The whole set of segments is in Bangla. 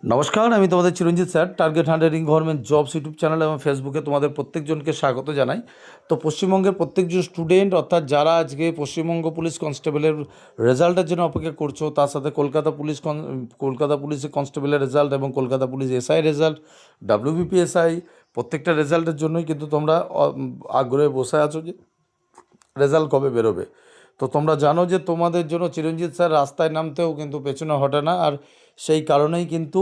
নমস্কার, আমি তোমাদের চিরঞ্জিত sir. Target হান্ড্রেডিং government jobs YouTube channel এবং ফেসবুকে তোমাদের প্রত্যেকজনকে স্বাগত জানাই। তো পশ্চিমবঙ্গের প্রত্যেকজন স্টুডেন্ট, অর্থাৎ যারা আজকে পশ্চিমবঙ্গ পুলিশ কনস্টেবলের রেজাল্টের জন্য অপেক্ষা করছো, তার সাথে কলকাতা পুলিশের কনস্টেবলের রেজাল্ট এবং Kolkata police SI result, WBPSI, প্রত্যেকটা রেজাল্টের জন্যই কিন্তু তোমরা আগ্রহে বসে আছো যে রেজাল্ট কবে বেরোবে। তো তোমরা জানো যে তোমাদের জন্য চিরঞ্জিত স্যার রাস্তায় নামতেও কিন্তু পেছনে হটে না। আর সেই কারণেই কিন্তু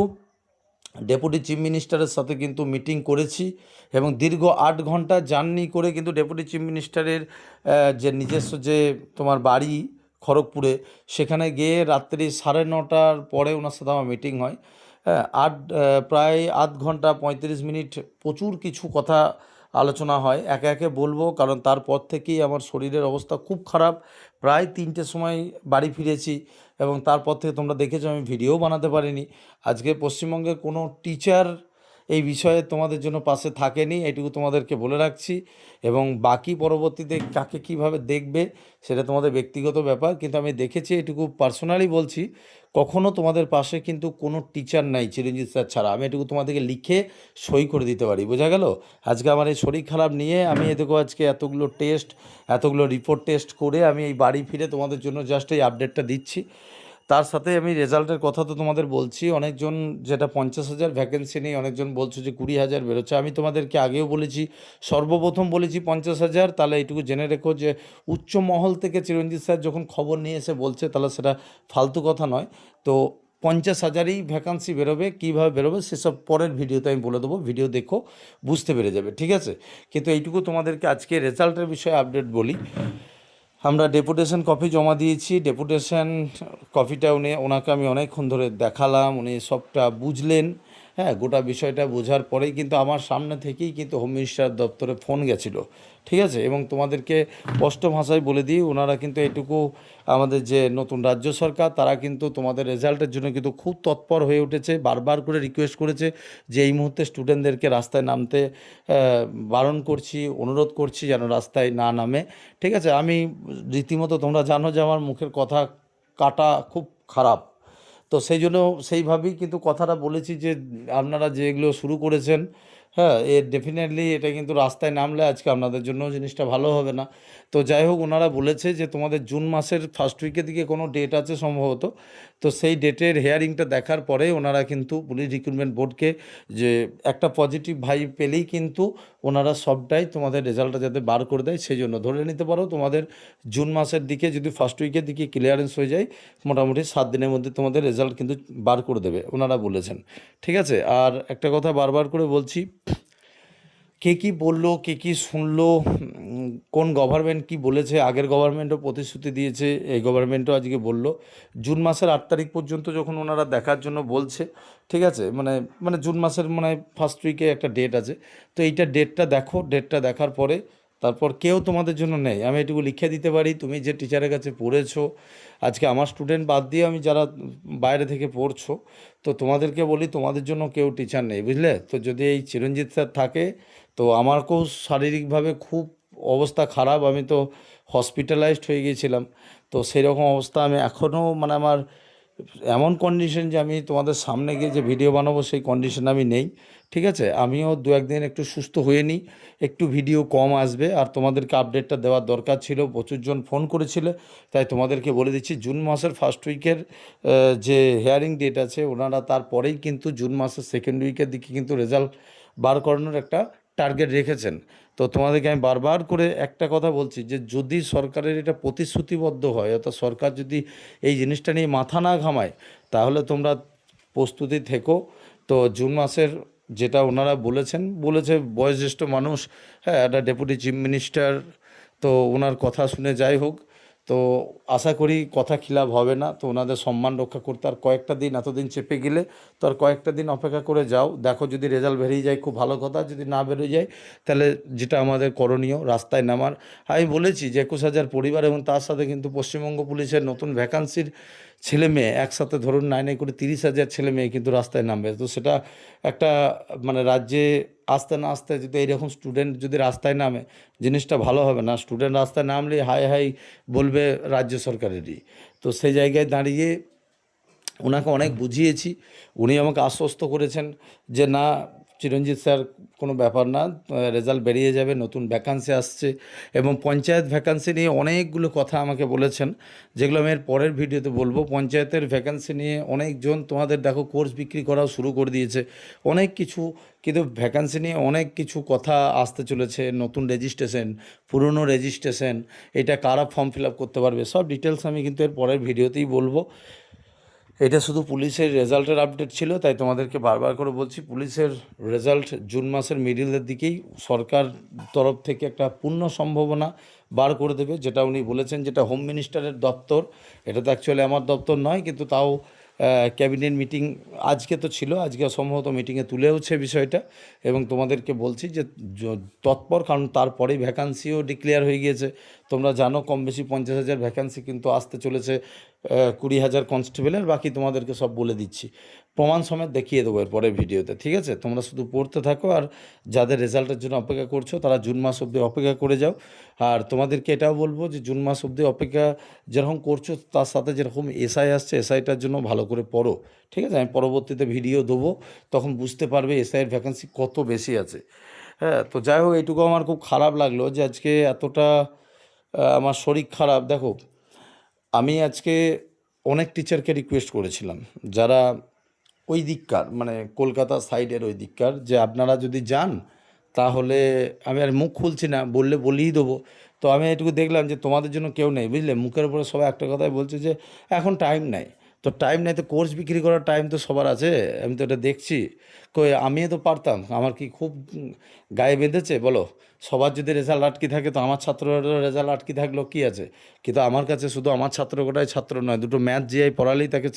ডেপুটি চিফ মিনিস্টারের সাথে কিন্তু মিটিং করেছি এবং দীর্ঘ 8 ঘন্টা জার্নি করে কিন্তু ডেপুটি চিফ মিনিস্টারের যে নিজস্ব যে তোমার বাড়ি খড়গপুরে, সেখানে গিয়ে রাত্রি 9:30টার পরে ওনার সাথে আমার মিটিং হয়। হ্যাঁ, প্রায় 8 ঘন্টা 35 মিনিট প্রচুর কিছু কথা আলোচনা হয়। একে একে বলবো, কারণ তারপর থেকেই আমার শরীরের অবস্থা খুব খারাপ। প্রায় 3টের সময় বাড়ি ফিরেছি এবং তারপর থেকে তোমরা দেখেছো আমি ভিডিও বানাতে পারিনি। আজকে পশ্চিমবঙ্গের কোনো টিচার এই বিষয়ে তোমাদের জন্য পাশে থাকেনি, এটুকু তোমাদেরকে বলে রাখছি। এবং বাকি পরবর্তীতে কাকে কীভাবে দেখবে সেটা তোমাদের ব্যক্তিগত ব্যাপার, কিন্তু আমি দেখেছি, এটুকু পার্সোনালি বলছি, কখনও তোমাদের পাশে কিন্তু কোনো টিচার নাই চিরঞ্জিত স্যার ছাড়া। আমি এটুকু তোমাদেরকে লিখে সই করে দিতে পারি, বোঝা গেল? আজকে আমার এই শরীর খারাপ নিয়ে আমি এদিকে আজকে এতগুলো রিপোর্ট টেস্ট করে আমি এই বাড়ি ফিরে তোমাদের জন্য জাস্ট এই আপডেটটা দিচ্ছি। তার সাথে আমি রেজাল্টের কথা তো তোমাদের বলছি। অনেকজন যেটা 50,000 ভ্যাকেন্সি নেই, অনেকজন বলছো যে 20,000 বেরোচ্ছে। আমি তোমাদেরকে আগেও বলেছি, সর্বপ্রথম বলেছি 50,000। তাহলে এইটুকু জেনে রেখো যে উচ্চ মহল থেকে চিরঞ্জিত স্যার যখন খবর নিয়ে এসে বলছে, তাহলে সেটা ফালতু কথা নয়। তো 50,000ই ভ্যাকান্সি বেরোবে। কীভাবে বেরোবে সেসব পরের ভিডিওতে আমি বলে দেবো, ভিডিও দেখো, বুঝতে পেরে যাবে, ঠিক আছে? কিন্তু এইটুকু তোমাদেরকে আজকে রেজাল্টের বিষয়ে আপডেট বলি। আমরা ডেপুটেশন কপি জমা দিয়েছি। ডেপুটেশন কপিটা ওনাকে আমি অনেকক্ষণ ধরে দেখালাম, উনি সবটা বুঝলেন। হ্যাঁ, গোটা বিষয়টা বোঝার পরেই কিন্তু আমার সামনে থেকেই কিন্তু হোম মিনিস্টার দপ্তরে ফোন গেছিলো, ঠিক আছে? এবং তোমাদেরকে স্পষ্ট ভাষায় বলে দিই, ওনারা কিন্তু এটুকু, আমাদের যে নতুন রাজ্য সরকার, তারা কিন্তু তোমাদের রেজাল্টের জন্য কিন্তু খুব তৎপর হয়ে উঠেছে। বারবার করে রিকোয়েস্ট করেছে যে এই মুহূর্তে স্টুডেন্টদেরকে রাস্তায় নামতে বারণ করছি, অনুরোধ করছি যেন রাস্তায় না নামে, ঠিক আছে? আমি রীতিমতো, তোমরা জানো যে আমার মুখের কথা কাটা খুব খারাপ, তো সেই জন্য সেইভাবেই কিন্তু কথাটা বলেছি যে আপনারা যেগুলো শুরু করেছেন, হ্যাঁ, ডেফিনেটলি এটা কিন্তু রাস্তায় নামলে আজকে আপনাদের জন্য জিনিসটা ভালো হবে না। তো যাই হোক, ওনারা বলেছে যে তোমাদের জুন মাসের ফার্স্ট উইকের দিকে কোনো ডেট আছে সম্ভবত। তো সেই ডেটের হেয়ারিংটা দেখার পরে ওনারা কিন্তু পুলিশ রিক্রুটমেন্ট বোর্ডকে, যে একটা পজিটিভ ভাইব পেলেই কিন্তু ওনারা সবটাই তোমাদের রেজাল্টটা যাতে বার করে দেয়, সেই জন্য ধরে নিতে পারো তোমাদের জুন মাসের দিকে যদি ফার্স্ট উইকের দিকে ক্লিয়ারেন্স হয়ে যায়, মোটামুটি 7 দিনের মধ্যে তোমাদের রেজাল্ট কিন্তু বার করে দেবে, ওনারা বলেছেন, ঠিক আছে? আর একটা কথা বারবার করে বলছি, কে কী বললো, কে কী শুনলো, কোন গভর্নমেন্ট কী বলেছে, আগের গভর্নমেন্টও প্রতিশ্রুতি দিয়েছে, এই গভর্নমেন্টও আজকে বললো জুন মাসের 8 তারিখ পর্যন্ত যখন ওনারা দেখার জন্য বলছে, ঠিক আছে? মানে মানে জুন মাসের মানে ফার্স্ট উইকে একটা ডেট আছে। তো এইটা ডেটটা দেখো, ডেটটা দেখার পরে তারপর কেউ তোমাদের জন্য নেই, আমি এটুকু লিখে দিতে পারি। তুমি যে টিচারের কাছে পড়েছো, আজকে আমার স্টুডেন্ট বাদ দিয়ে আমি যারা বাইরে থেকে পড়ছো, তো তোমাদেরকে বলি তোমাদের জন্য কেউ টিচার নেই, বুঝলে? তো যদি এই চিরঞ্জিত স্যার থাকে, তো আমাকেও শারীরিকভাবে খুব অবস্থা খারাপ, আমি তো হসপিটালাইজড হয়ে গিয়েছিলাম। তো সেই রকম অবস্থা, আমি এখনও মানে আমার এমন কন্ডিশন যে আমি তোমাদের সামনে গিয়ে যে ভিডিও বানাবো সেই কন্ডিশন আমি নেই, ঠিক আছে? আমিও 2-1 দিন একটু সুস্থ হয়ে নিই, একটু ভিডিও কম আসবে। আর তোমাদেরকে আপডেটটা দেওয়ার দরকার ছিল, প্রচুরজন ফোন করেছিলে, তাই তোমাদেরকে বলে দিচ্ছি জুন মাসের ফার্স্ট উইকের যে হেয়ারিং ডেট আছে, ওনারা তারপরেই কিন্তু জুন মাসের সেকেন্ড উইকের দিকে কিন্তু রেজাল্ট বার করানোর একটা টার্গেট রেখেছেন। তো তোমাদেরকে আমি বারবার করে একটা কথা বলছি যে যদি সরকারের এটা প্রতিশ্রুতিবদ্ধ হয়, অর্থাৎ সরকার যদি এই জিনিসটা নিয়ে মাথা না ঘামায়, তাহলে তোমরা প্রস্তুতি থেকো। তো জুন মাসের যেটা ওনারা বলেছে বয়োজ্যেষ্ঠ মানুষ, হ্যাঁ, একটা ডেপুটি চিফ মিনিস্টার, তো ওনার কথা শুনে যাই হোক, তো আশা করি কথা খিলাপ হবে না। তো ওনাদের সম্মান রক্ষা করতে আর কয়েকটা দিন, এতদিন চেপে গেলে তো আর কয়েকটা দিন অপেক্ষা করে যাও, দেখো যদি রেজাল্ট বেরিয়ে যায় খুব ভালো কথা, যদি না বেরিয়ে যায় তাহলে যেটা আমাদের করণীয় রাস্তায় নামার। আমি বলেছি যে 21,000 পরিবার এবং তার সাথে কিন্তু পশ্চিমবঙ্গ পুলিশের নতুন ভ্যাকান্সির ছেলে মেয়ে একসাথে, ধরুন 9 করে 30,000 ছেলে মেয়ে কিন্তু রাস্তায় নামবে। তো সেটা একটা মানে রাজ্যে আসতে না আসতে যদি এইরকম স্টুডেন্ট যদি রাস্তায় নামে, জিনিসটা ভালো হবে না। স্টুডেন্ট রাস্তায় নামলে হাই হাই বলবে রাজ্য সরকারেরই। তো সেই জায়গায় দাঁড়িয়ে ওনাকে অনেক বুঝিয়েছি, উনি আমাকে আশ্বস্ত করেছেন যে না চিরঞ্জিত স্যার কোনো ব্যাপার না, রেজাল্ট বেরিয়ে যাবে, নতুন ভ্যাকান্সি আসছে। এবং পঞ্চায়েত ভ্যাকান্সি নিয়ে অনেকগুলো কথা আমাকে বলেছেন, যেগুলো আমি এর পরের ভিডিওতে বলবো। পঞ্চায়েতের ভ্যাকান্সি নিয়ে অনেকজন তোমাদের দেখো কোর্স বিক্রি করাও শুরু করে দিয়েছে, অনেক কিছু। কিন্তু ভ্যাকান্সি নিয়ে অনেক কিছু কথা আসতে চলেছে, নতুন রেজিস্ট্রেশন, পুরনো রেজিস্ট্রেশন, এটা কারা ফর্ম ফিল আপ করতে পারবে, সব ডিটেলস আমি কিন্তু এর পরের ভিডিওতেই বলবো। এটা শুধু পুলিশের রেজাল্টের আপডেট ছিল, তাই তোমাদেরকে বারবার করে বলছি, পুলিশের রেজাল্ট জুন মাসের মিডিলের দিকেই সরকার তরফ থেকে একটা পূর্ণ সম্ভাবনা বার করে দেবে, যেটা উনি বলেছেন, যেটা হোম মিনিস্টারের দপ্তর। এটা তো অ্যাকচুয়ালি আমার দপ্তর নয়, কিন্তু তাও ক্যাবিনেট মিটিং আজকে তো ছিল, আজকে সম্ভবত মিটিংয়ে তুলেওছে বিষয়টা। এবং তোমাদেরকে বলছি যে তৎপর, কারণ তারপরেই ভ্যাকান্সিও ডিক্লেয়ার হয়ে গিয়েছে। তোমরা জানো কম বেশি 50,000 ভ্যাকান্সি কিন্তু আসতে চলেছে 20,000 কনস্টেবলের। বাকি তোমাদেরকে সব বলে দিচ্ছি, প্রমাণ সমেত দেখিয়ে দেবো এর পরের ভিডিওতে, ঠিক আছে? তোমরা শুধু পড়তে থাকো, আর যাদের রেজাল্টের জন্য অপেক্ষা করছো তারা জুন মাস অবধি অপেক্ষা করে যাও। আর তোমাদেরকে এটাও বলবো যে জুন মাস অবধি অপেক্ষা যেরকম করছো, তার সাথে যেরকম এসআই আসছে, এসআইটার জন্য ভালো করে পড়ো, ঠিক আছে? আমি পরবর্তীতে ভিডিও দেবো, তখন বুঝতে পারবে এসআইয়ের ভ্যাকান্সি কত বেশি আছে। হ্যাঁ, তো যাই হোক, এইটুকু আমার খুব খারাপ লাগলো যে আজকে এতটা আমার শরীর খারাপ। দেখো, আমি আজকে অনেক টিচারকে রিকোয়েস্ট করেছিলাম, যারা ওই দিককার, মানে কলকাতা সাইডের ওই দিককার, যে আপনারা যদি যান তাহলে, আমি আর মুখ খুলছি না, বললে বলেই দেবো। তো আমি এটুকু দেখলাম যে তোমাদের জন্য কেউ নেই, বুঝলে? মুখের উপরে সবাই একটা কথাই বলছে যে এখন টাইম নেই। তো টাইম নেই তো কোর্স বিক্রি করার টাইম তো সবার আছে, আমি তো এটা দেখছি। কই আমিও তো পারতাম, আমার কি খুব গায়ে বেঁধেছে বলো? সবার যদি রেজাল্ট আটকে থাকে, তো আমার ছাত্রের রেজাল্ট আটকে থাকলেও কী আছে? কিন্তু আমার কাছে শুধু আমার ছাত্র গোটাই ছাত্র নয়, দুটো ম্যাথ জিআই পড়ালেই তাকে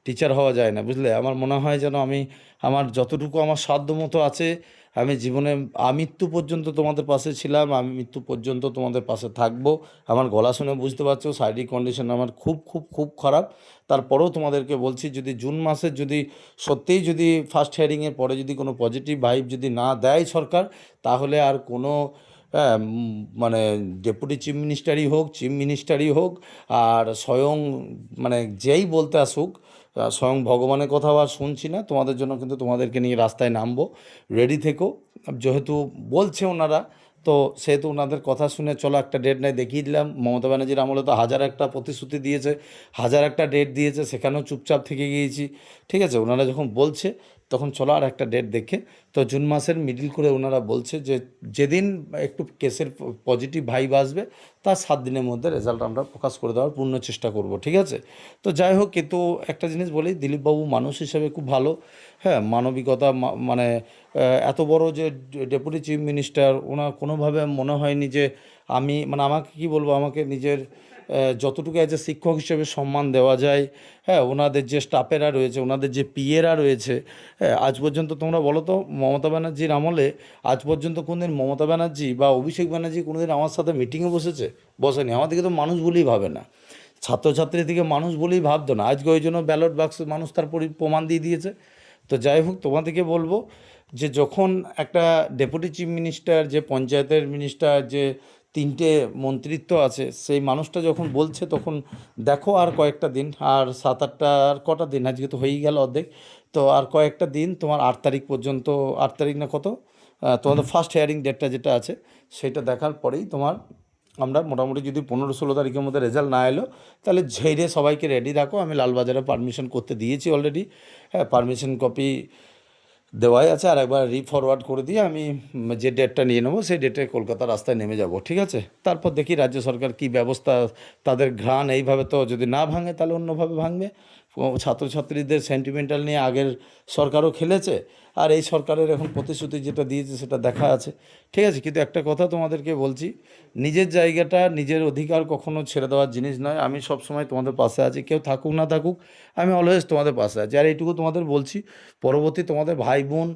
টিচার হওয়া যায় না, বুঝলে? আমার মনে হয় যেন আমি আমার যতটুকু আমার সাধ্য মতো আছে, আমি জীবনে আমৃত্যু পর্যন্ত তোমাদের পাশে ছিলাম, আমি মৃত্যু পর্যন্ত তোমাদের পাশে থাকবো। আমার গলা শুনে বুঝতে পারছো শারীরিক কন্ডিশন আমার খুব খুব খুব খারাপ। তারপরেও তোমাদেরকে বলছি, যদি জুন মাসের যদি সত্যিই যদি ফার্স্ট হিয়ারিংয়ের পরে যদি কোনো পজিটিভ ভাইব যদি না দেয় সরকার, তাহলে আর কোনো মানে ডেপুটি চিফ মিনিস্টারই হোক, চিফ মিনিস্টারই হোক, আর স্বয়ং মানে যেই বলতে আসুক, স্বয়ং ভগবানের কথাও আর শুনছি না। তোমাদের জন্য কিন্তু তোমাদেরকে নিয়ে রাস্তায় নামবো, রেডি থেকো। যেহেতু বলছে ওনারা, তো সেহেতু ওনাদের কথা শুনে চলো একটা ডেট নাই দেখিয়ে দিলাম। মমতা ব্যানার্জির আমলে তো হাজার একটা প্রতিশ্রুতি দিয়েছে, হাজার একটা ডেট দিয়েছে, সেখানেও চুপচাপ থেকে গিয়েছি, ঠিক আছে? ওনারা যখন বলছে, তখন চলো আর একটা ডেট দেখে। তো জুন মাসের মিডিল করে ওনারা বলছে যে যেদিন একটু কেসের পজিটিভ ভাইব আসবে, তার 7 দিনের মধ্যে রেজাল্ট আমরা প্রকাশ করে দেওয়ার পূর্ণ চেষ্টা করব, ঠিক আছে? তো যাই হোক, কিন্তু একটা জিনিস বলি, দিলীপবাবু মানুষ হিসেবে খুব ভালো। হ্যাঁ, মানবিকতা, মানে এত বড় যে ডেপুটি চিফ মিনিস্টার, ওনার কোনোভাবে মনে হয়নি যে আমি, মানে আমাকে কি বলবো, আমাকে নিজের যতটুকু অ্যাজ এ শিক্ষক হিসেবে সম্মান দেওয়া যায়। হ্যাঁ, ওনাদের যে স্টাফেরা রয়েছে, ওনাদের যে পিএরা রয়েছে, হ্যাঁ, আজ পর্যন্ত তোমরা বলো তো, মমতা ব্যানার্জির আমলে আজ পর্যন্ত কোনদিন মমতা ব্যানার্জি বা অভিষেক ব্যানার্জি কোনোদিন আমার সাথে মিটিংয়ে বসেছে? বসেনি। আমাদেরকে তো মানুষ বলেই ভাবে না, ছাত্রছাত্রীদিকে মানুষ বলেই ভাবতো না। আজকে ওই জন্য ব্যালট বাক্স মানুষ তার প্রমাণ দিয়ে দিয়েছে। তো যাই হোক, তোমাদেরকে বলবো যে যখন একটা ডেপুটি চিফ মিনিস্টার, যে পঞ্চায়েতের মিনিস্টার, যে 3টে মন্ত্রিত্ব আছে, সেই মানুষটা যখন বলছে, তখন দেখো আর কয়েকটা দিন, আর 7-8টা, আর কটা দিন, আজকে তো হয়েই গেল অর্ধেক। তো আর কয়েকটা দিন, তোমার 8 তারিখ পর্যন্ত, 8 তারিখ না কত, তোমাদের ফার্স্ট হিয়ারিং ডেটটা যেটা আছে, সেটা দেখার পরেই তোমার আমরা মোটামুটি, যদি 15-16 তারিখের মধ্যে রেজাল্ট না এলো, তাহলে ঝেড়ে সবাইকে রেডি রাখো। আমি লালবাজারে পারমিশন করতে দিয়েছি অলরেডি। হ্যাঁ, পারমিশন কপি দেওয়াই আছে, আর একবার রিফরওয়ার্ড করে দিয়ে আমি যে ডেটটা নিয়ে নেবো, সেই ডেটে কলকাতার রাস্তায় নেমে যাব, ঠিক আছে? তারপর দেখি রাজ্য সরকার কী ব্যবস্থা, তাদের ঘ্রাণ এইভাবে তো যদি না ভাঙে, তাহলে অন্যভাবে ভাঙবে। ছাত্রছাত্রীদের সেন্টিমেন্টাল নিয়ে আগের সরকারও খেলেছে, আর এই সরকারের এখন প্রতিশ্রুতি যেটা দিয়েছে সেটা দেখা আছে, ঠিক আছে? কিন্তু একটা কথা তোমাদেরকে বলছি, নিজের জায়গাটা, নিজের অধিকার কখনো ছেড়ে দেওয়ার জিনিস নয়। আমি সব সময় তোমাদের পাশে আছি, কেউ থাকুক না থাকুক, আমি অলওয়েজ তোমাদের পাশে আছি। আর এইটুকু তোমাদের বলছি, পরবর্তী তোমাদের ভাই বোন,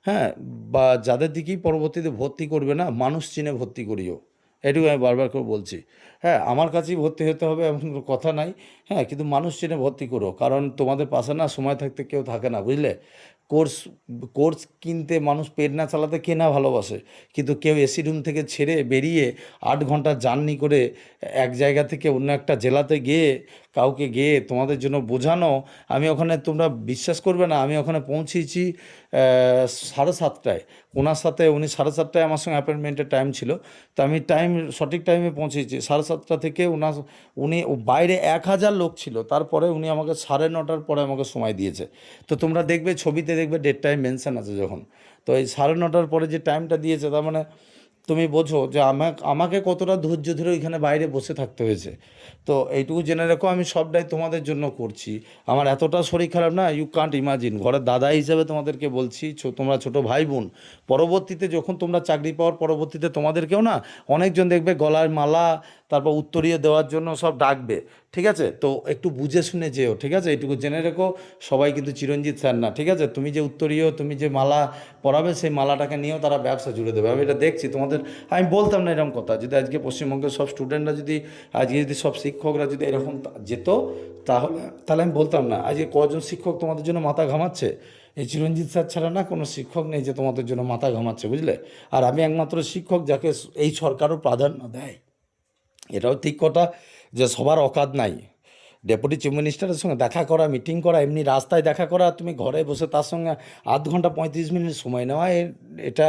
হ্যাঁ, বা যাদের দিকেই পরবর্তীতে ভর্তি করবে না, মানুষ চিনে ভর্তি করিও, এটুকু আমি বারবার করে বলছি। হ্যাঁ, আমার কাছেই ভর্তি হতে হবে এমন কোনো কথা নাই। হ্যাঁ, কিন্তু মানুষ চিনে ভর্তি করো, কারণ তোমাদের পাশে না সময় থাকতে কেউ থাকে না, বুঝলে? কোর্স কোর্স কিনতে মানুষ পেট না চালাতে কে না ভালোবাসে? কিন্তু কেউ এসি রুম থেকে ছেড়ে বেরিয়ে 8 ঘন্টা জার্নি করে এক জায়গা থেকে অন্য একটা জেলাতে গিয়ে কাউকে গিয়ে তোমাদের জন্য বোঝানো। আমি ওখানে, তোমরা বিশ্বাস করবে না, আমি ওখানে পৌঁছেছি 7:30টায়। ওনার সাথে উনি 7:30টায় আমার সঙ্গে অ্যাপয়েন্টমেন্টের টাইম ছিল, তো আমি সঠিক টাইমে পৌঁছেছি 7:30টা থেকে। উনি বাইরে 1,000 লোক ছিল, তারপরে উনি আমাকে 9:30টার পরে আমাকে সময় দিয়েছে। তো তোমরা দেখবে ছবিতে দেখবে ডেট টাইম মেনশন আছে যখন, তো এই 9:30টার পরে যে টাইমটা দিয়েছে, তার মানে তুমি বোঝো যে আমাকে কতটা ধৈর্য ধরে ওইখানে বাইরে বসে থাকতে হয়েছে। তো এইটুকু জেনে রেখো, আমি সবটাই তোমাদের জন্য করছি। আমার এতটা শরীর খারাপ না, ইউ কান্ট ইমাজিন। ঘরের দাদা হিসেবে তোমাদেরকে বলছি, তোমরা ছোট ভাই বোন, পরবর্তীতে যখন তোমরা চাকরি পাওয়ার পরবর্তীতে তোমাদেরকেও না অনেকজন দেখবে গলায় মালা, তারপর উত্তরীয় দেওয়ার জন্য সব ডাকবে, ঠিক আছে? তো একটু বুঝে শুনে যেও, ঠিক আছে? এইটুকু জেনে রেখো, সবাই কিন্তু চিরঞ্জিত স্যার না, ঠিক আছে? তুমি যে উত্তরীয়, তুমি যে মালা পরাবে, সেই মালাটাকে নিয়েও তারা ব্যবসা জুড়ে দেবে। আমি এটা দেখছি তোমাদের। আমি বলতাম না এরকম কথা, যদি আজকে পশ্চিমবঙ্গের সব স্টুডেন্টরা যদি, আজকে যদি সব শিক্ষকরা যদি এরকম যেত, তাহলে তাহলে আমি বলতাম না। আজকে কজন শিক্ষক তোমাদের জন্য মাথা ঘামাচ্ছে? এই চিরঞ্জিত স্যার ছাড়া না কোনো শিক্ষক নেই যে তোমাদের জন্য মাথা ঘামাচ্ছে, বুঝলে? আর আমি একমাত্র শিক্ষক যাকে এই সরকারও প্রাধান্য দেয়। এটাও ঠিক কথা যে সবার অকাত নাই। ডেপুটি চিফ মিনিস্টারের সঙ্গে দেখা করা, মিটিং করা, এমনি রাস্তায় দেখা করা, তুমি ঘরে বসে তার সঙ্গে 0.5 ঘন্টা 35 মিনিট সময় নেওয়া, এটা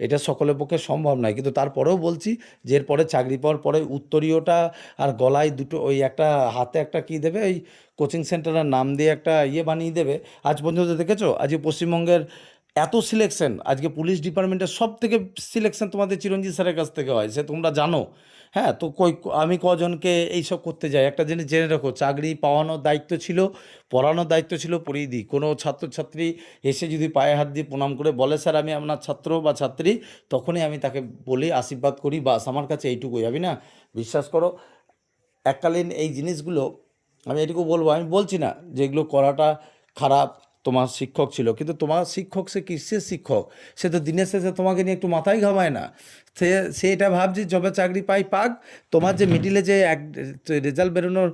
এটা সকলের পক্ষে সম্ভব নয়। কিন্তু তারপরেও বলছি যে এরপরে চাকরি পাওয়ার পরে উত্তরীয়টা আর গলায় দুটো, ওই একটা হাতে একটা কী দেবে, ওই কোচিং সেন্টারের নাম দিয়ে একটা বানিয়ে দেবে। আজ পর্যন্ত দেখেছো আজকে পশ্চিমবঙ্গের এত সিলেকশন, আজকে পুলিশ ডিপার্টমেন্টের সব থেকে সিলেকশন তোমাদের চিরঞ্জিত স্যারের কাছ থেকে হয়, সে তোমরা জানো। হ্যাঁ, তো আমি কজনকে এইসব করতে যাই? একটা জিনিস জেনে রাখো, চাকরি পাওয়ানোর দায়িত্ব ছিল, পড়ানোর দায়িত্ব ছিল, পড়িয়ে দিই। কোনো ছাত্রছাত্রী এসে যদি পায়ে হাত দিয়ে প্রণাম করে বলে স্যার আমি আপনার ছাত্র বা ছাত্রী, তখনই আমি তাকে বলি, আশীর্বাদ করি, বাস আমার কাছে এইটুকুই। আমি না, বিশ্বাস করো, এককালীন এই জিনিসগুলো, আমি এটুকু বলবো, আমি বলছি না যে এগুলো করাটা খারাপ। তোমার শিক্ষক ছিল, কিন্তু তোমার শিক্ষক সে কিসের শিক্ষক? সে তো দিনের শেষে তোমাকে নিয়ে একটু মাথায় ঘামায় না। সে সে এটা ভাবছে যবে চাকরি পাক। তোমার যে মিডিলে যে রেজাল্ট বেরোনোর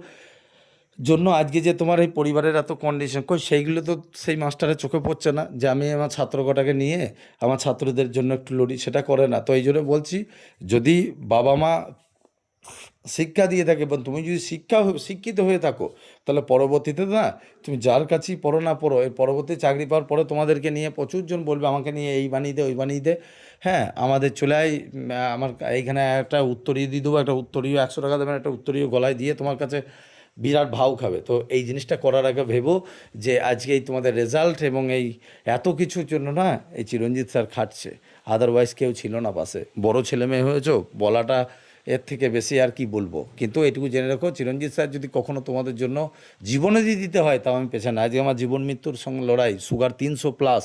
জন্য আজকে যে তোমার এই পরিবারের এত কন্ডিশন, সেইগুলো তো সেই মাস্টারের চোখে পড়ছে না যে আমি আমার ছাত্র কটাকে নিয়ে আমার ছাত্রদের জন্য একটু লড়ি, সেটা করে না। তো এই জন্য বলছি, যদি বাবা মা শিক্ষা দিয়ে থাকে এবং তুমি যদি শিক্ষিত হয়ে থাকো, তাহলে পরবর্তীতে না, তুমি যার কাছেই পড়ো না পড়ো, এই পরবর্তী চাকরি পাওয়ার পরে তোমাদেরকে নিয়ে প্রচুরজন বলবে আমাকে নিয়ে এই বানিয়ে দে, ওই বানিয়ে দে। হ্যাঁ, আমাদের চলে আয়, আমার এইখানে একটা উত্তরীয় দিয়ে দেবো, একটা উত্তরীয় 100 টাকা দেবেন, একটা উত্তরীয় গলায় দিয়ে তোমার কাছে বিরাট ভাও খাবে। তো এই জিনিসটা করার আগে ভেবো যে আজকে এই তোমাদের রেজাল্ট এবং এই এত কিছুর জন্য না এই চিরঞ্জিত স্যার খাটছে, আদারওয়াইজ কেউ ছিল না পাশে। বড় ছেলে মেয়ে হয়েছো, বলাটা এর থেকে বেশি আর কি বলবো। কিন্তু এটুকু জেনে রাখো, চিরঞ্জিত স্যার যদি কখনো তোমাদের জন্য জীবনে দিয়ে দিতে হয়, তাও আমি পেছনে। আজকে আমার জীবন মৃত্যুর সঙ্গে লড়াই, সুগার 300+,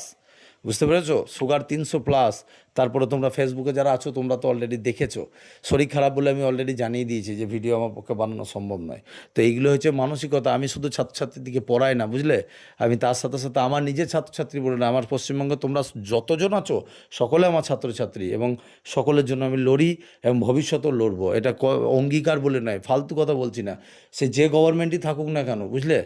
বুঝতে পেরেছো? সুগার 300+। তারপরে তোমরা ফেসবুকে যারা আছো, তোমরা তো অলরেডি দেখেছো। শরীর খারাপ বলে আমি অলরেডি জানিয়ে দিয়েছি যে ভিডিও আমার পক্ষে বানানো সম্ভব নয়। তো এইগুলো হচ্ছে মানসিকতা। আমি শুধু ছাত্রছাত্রীর দিকে পড়াই না, বুঝলে? আমি তার সাথে সাথে আমার নিজের ছাত্রছাত্রী বলে না, আমার পশ্চিমবঙ্গে তোমরা যতজন আছো সকলে আমার ছাত্রছাত্রী, এবং সকলের জন্য আমি লড়ি এবং ভবিষ্যতেও লড়বো। এটা অঙ্গীকার বলে নয়, ফালতু কথা বলছি না। সে যে গভর্নমেন্টই থাকুক না কেন, বুঝলে?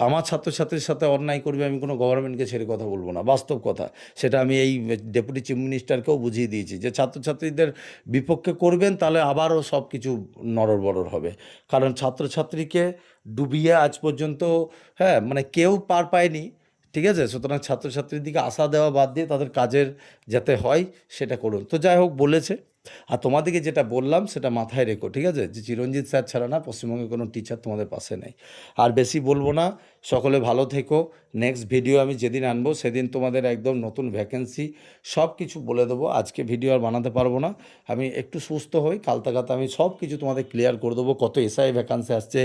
আমার ছাত্রছাত্রীর সাথে অন্যায় করবে, আমি কোনো গভর্নমেন্টকে ছেড়ে কথা বলবো না, বাস্তব কথা। সেটা আমি এই ডেপুটি চিফ মিনিস্টারকেও বুঝিয়ে দিয়েছি যে ছাত্রছাত্রীদের বিপক্ষে করবেন, তাহলে আবারও সব কিছু নড়বড় হবে। কারণ ছাত্রছাত্রীকে ডুবিয়ে আজ পর্যন্ত, হ্যাঁ, মানে কেউ পার পায়নি, ঠিক আছে? সুতরাং ছাত্রছাত্রীর দিকে আশা দেওয়া বাদ দিয়ে তাদের কাজের যাতে হয় সেটা করুন। তো যাই হোক, বলেছে। আর তোমাদেরকে যেটা বললাম সেটা মাথায় রেখো, ঠিক আছে? যে চিরঞ্জিত স্যার ছাড়া না পশ্চিমবঙ্গে কোনো টিচার তোমাদের পাশে নেই। আর বেশি বলবো না, সকলে ভালো থেকো। নেক্সট ভিডিও আমি যেদিন আনবো সেদিন তোমাদের একদম নতুন ভ্যাকেন্সি সব কিছু বলে দেবো। আজকে ভিডিও আর বানাতে পারবো না, আমি একটু সুস্থ হই, কাল তাগাতে আমি সব কিছু তোমাদের ক্লিয়ার করে দেবো। কত এসআই ভ্যাকান্সি আসছে,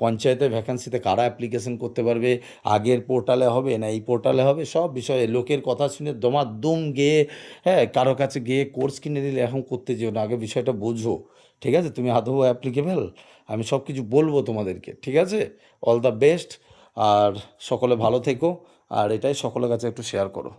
পঞ্চায়েতের ভ্যাকান্সিতে কারা অ্যাপ্লিকেশন করতে পারবে, আগের পোর্টালে হবে না এই পোর্টালে হবে, সব বিষয়ে লোকের কথা শুনে দমাদম গিয়ে, হ্যাঁ, কারো কাছে গিয়ে কোর্স কিনে নিলে এখন করতে যেও না, আগে বিষয়টা বোঝো, ঠিক আছে? তুমি আদৌ অ্যাপ্লিকেবল, আমি সব কিছু বলবো তোমাদেরকে, ঠিক আছে? All the best. আর সকলে ভালো থেকো, আর এটাই সকলের কাছে একটু শেয়ার করো।